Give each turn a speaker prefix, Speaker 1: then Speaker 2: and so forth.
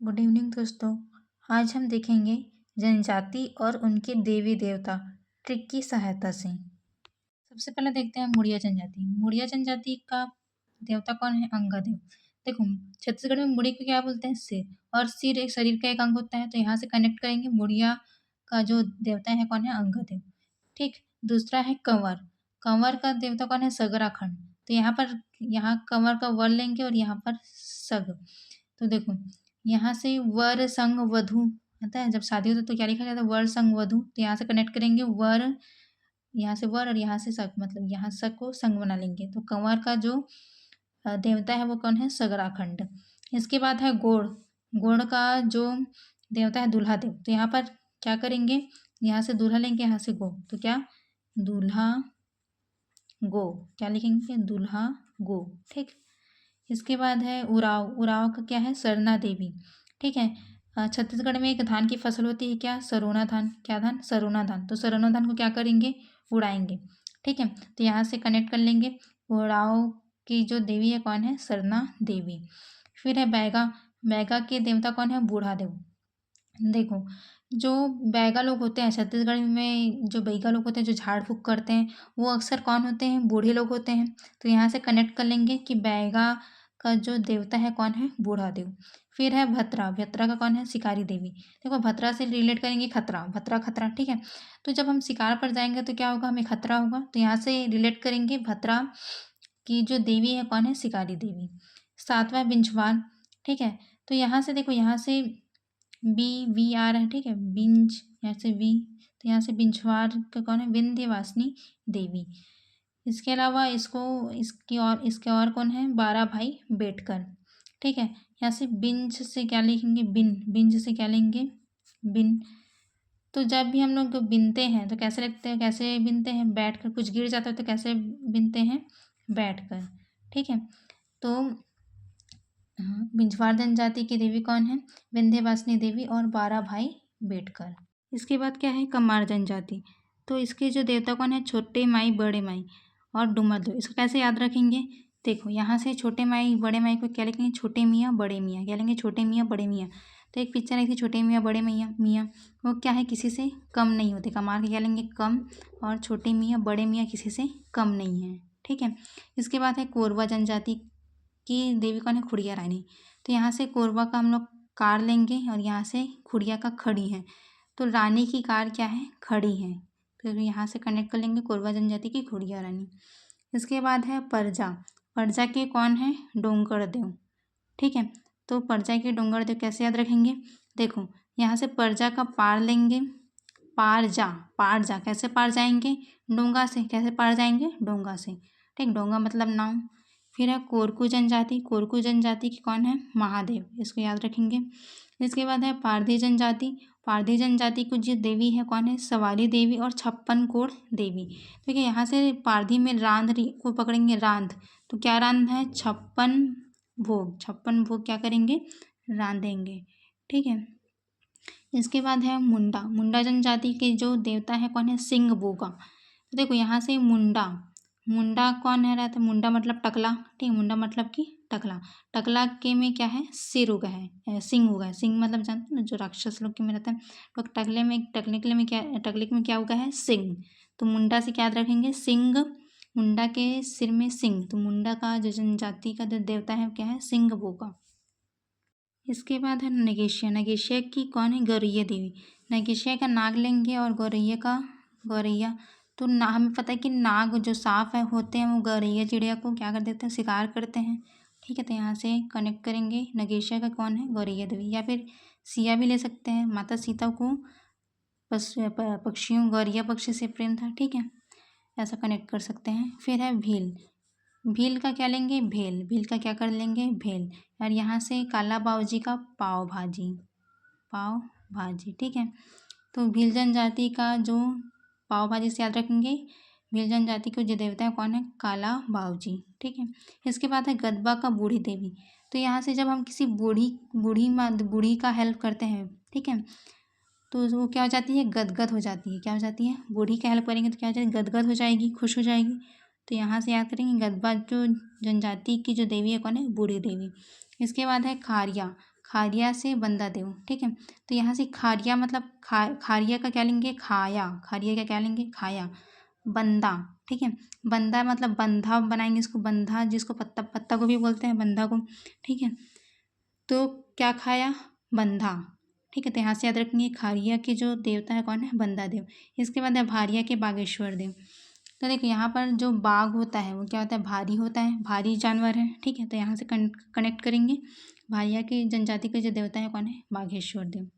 Speaker 1: Good evening दोस्तों। आज हम देखेंगे जनजाति और उनके देवी देवता ट्रिक की सहायता से। सबसे पहले देखते हैं मुड़िया जनजाति। मुड़िया जनजाति का देवता कौन है? अंगादेव। देखो, छत्तीसगढ़ में मुड़ी को क्या बोलते हैं? सिर। और सिर एक शरीर का एक अंग होता है, तो यहाँ से कनेक्ट करेंगे। मुड़िया का जो देवता है कौन है? अंगादेव। ठीक। दूसरा है कंवर। कंवर का देवता कौन है? सगराखंड। तो यहाँ कंवर का वर लेंगे और यहाँ पर सग। तो देखो, यहाँ से वर संग वधु आता है। जब शादी होता है तो क्या लिखा जाता है? वर संग वधु। तो यहाँ से कनेक्ट करेंगे वर, यहाँ से वर और यहाँ से सग, मतलब यहाँ सग को संग बना लेंगे। तो कंवर का जो देवता है वो कौन है? सगराखंड। इसके बाद है गोड़। गोड़ का जो देवता है दूल्हा देव। तो यहाँ पर क्या करेंगे? यहाँ से दूल्हा लेंगे, यहाँ से गो। तो क्या? दूल्हा गो। क्या लिखेंगे? दूल्हा गो। ठीक। इसके बाद है उराव। उराव का क्या है? सरना देवी। ठीक है। छत्तीसगढ़ में एक धान की फसल होती है, क्या? सरोना धान। क्या धान? सरोना धान। तो सरोना धान को क्या करेंगे? उड़ाएंगे। ठीक है। तो यहाँ से कनेक्ट कर लेंगे। उड़ाव की जो देवी है कौन है? सरना देवी। फिर है बैगा। बैगा के देवता कौन है? बूढ़ा देव। देखो, जो बैगा लोग होते हैं छत्तीसगढ़ में, जो बैगा लोग होते हैं जो झाड़ फूँक करते हैं, वो अक्सर कौन होते हैं? बूढ़े लोग होते हैं। तो यहाँ से कनेक्ट कर लेंगे कि बैगा का जो देवता है कौन है? बूढ़ा देव। फिर है भत्रा। भत्रा का कौन है? शिकारी देवी। देखो, भत्रा से रिलेट करेंगे खतरा। भत्रा खतरा। ठीक है। तो जब हम शिकार पर जाएंगे तो क्या होगा? हमें खतरा होगा। तो यहाँ से रिलेट करेंगे भत्रा की जो देवी है कौन है? शिकारी देवी। सातवां बिंझवार। ठीक है। तो यहाँ से देखो, यहाँ से वी आ रहा है। ठीक है। बिंज, यहाँ से वी। तो यहाँ से बिंझवार का कौन है? विंध्यवासिनी देवी। इसके अलावा इसके और कौन है? 12 भाई बेटकर। ठीक है। यहाँ से बिंज से क्या लिखेंगे? बिन। बिंज से क्या लेंगे? बिन। तो जब भी हम लोग बिनते हैं तो कैसे लिखते हैं? कैसे बिनते हैं? बैठ कर। कुछ गिर जाता है तो कैसे बिनते हैं? बैठ कर। ठीक है। तो हाँ, बिंझवार जनजाति की देवी कौन है? विंध्यवासिनी देवी और 12 भाई बेटकर। इसके बाद क्या है? कमार जनजाति। तो इसके जो देवता कौन है? छोटे माई, बड़े माई और डूमर देव। इसको कैसे याद रखेंगे? देखो, यहाँ से छोटे माई बड़े माई को क्या लिखेंगे? छोटे मियाँ बड़े मियाँ। क्या लेंगे? छोटे मियाँ बड़े मियाँ। तो एक पिक्चर आई थी, छोटे मियाँ बड़े मियाँ। मियाँ वो क्या है? किसी से कम नहीं होते। कमार के क्या लेंगे? कम। और छोटे मियाँ बड़े मियाँ किसी से कम नहीं है। ठीक है। इसके बाद है कोरवा जनजाति की देवी कौन है? खुड़िया रानी। तो यहाँ से कोरवा का हम लोग कार लेंगे और यहाँ से खुड़िया का खड़ी है। तो रानी की कार क्या है? खड़ी है। तो यहाँ से कनेक्ट कर लेंगे कोरवा जनजाति की खुड़िया रानी। इसके बाद है परजा। परजा के कौन है? डोंगर देव। ठीक है। तो परजा के डोंगर देव कैसे याद रखेंगे? देखो, यहाँ से परजा का पार लेंगे। पार जा। पार जा कैसे पार जाएंगे? डोंगा से। कैसे पार जाएंगे? डोंगा से। ठीक। डोंगा मतलब नाव। फिर है कोरकू जनजाति। कोरकू जनजाति की कौन है? महादेव। इसको याद रखेंगे। इसके बाद है पारधी जनजाति। पारधी जनजाति की जो देवी है कौन है? सवाली देवी और 56 कोण देवी। देखिए, यहाँ से पारधी में रांध को पकड़ेंगे। रांध। तो क्या रांध है? 56 भोग। 56 भोग क्या करेंगे? रांधेंगे। ठीक है। इसके बाद है मुंडा। मुंडा जनजाति के जो देवता है कौन है? सिंह बोगा। तो देखो, यहाँ से मुंडा। मुंडा कौन है? रहता है मुंडा मतलब टकला। ठीक है। मुंडा मतलब कि टकला। टकला के में क्या है? सिर उगा है, सिंह उगा है। सिंह मतलब जानते हैं ना, जो राक्षस लोग के में रहता है। तो टकले में क्या उगा है? सिंह। तो मुंडा से क्या याद रखेंगे? सिंह। मुंडा के सिर में सिंह। तो मुंडा का जो जनजाति का जो देवता है क्या है? सिंह बोगा। इसके बाद है नगेशिया। नगेशिया की कौन है? गौरैया देवी। नगेशिया का नाग लेंगे और गौरैया। तो हमें पता है कि नाग जो सांप है होते हैं वो गौरैया चिड़िया को क्या कर देते हैं? शिकार करते हैं। ठीक है। तो यहाँ से कनेक्ट करेंगे। नगेशिया का कौन है? गौरैया देवी। या फिर सिया भी ले सकते हैं। माता सीता को पक्षियों, गौरैया पक्षी से प्रेम था। ठीक है। ऐसा कनेक्ट कर सकते हैं। फिर है भील। भील का क्या लेंगे? भेल। भील का क्या कर लेंगे? भेल। और यहाँ से काला बाबूजी का पाव भाजी। पाव भाजी। ठीक है। तो भील जनजाति का जो पाव भाजी से याद रखेंगे, भील जनजाति के जो देवता है कौन है? काला बाबूजी। ठीक है। इसके बाद है गदबा का बूढ़ी देवी। तो यहाँ से जब हम किसी बूढ़ी का हेल्प करते हैं, ठीक है, तो वो क्या हो जाती है? गदगद हो जाती है। क्या हो जाती है? बूढ़ी का हेल्प करेंगे तो क्या हो जाएगी? गदगद हो जाएगी, खुश हो जाएगी। तो यहाँ से याद करेंगे गदबा जो जनजाति की जो देवी है कौन है? बूढ़ी देवी। इसके बाद है खारिया। खारिया से बंदा देव, ठीक है। तो यहाँ से खारिया मतलब खारिया का क्या लेंगे, खाया, खारिया का क्या लेंगे, खाया। बंदा, ठीक है, बंदा मतलब बंधा बनाएंगे इसको, बंधा जिसको पत्ता, पत्ता को भी बोलते हैं बंधा को, ठीक है। तो क्या खाया, बंधा, ठीक है। तो यहाँ से याद रखेंगे खारिया के जो देवता है कौन है, बंदा देव। इसके बाद है भारिया के बागेश्वर देव। तो देखो यहाँ पर जो बाघ होता है वो क्या होता है, भारी होता है, भारी जानवर है, ठीक है। तो यहाँ से कनेक्ट करेंगे, भारिया की जनजाति के जो देवता है कौन है, बागेश्वर देव।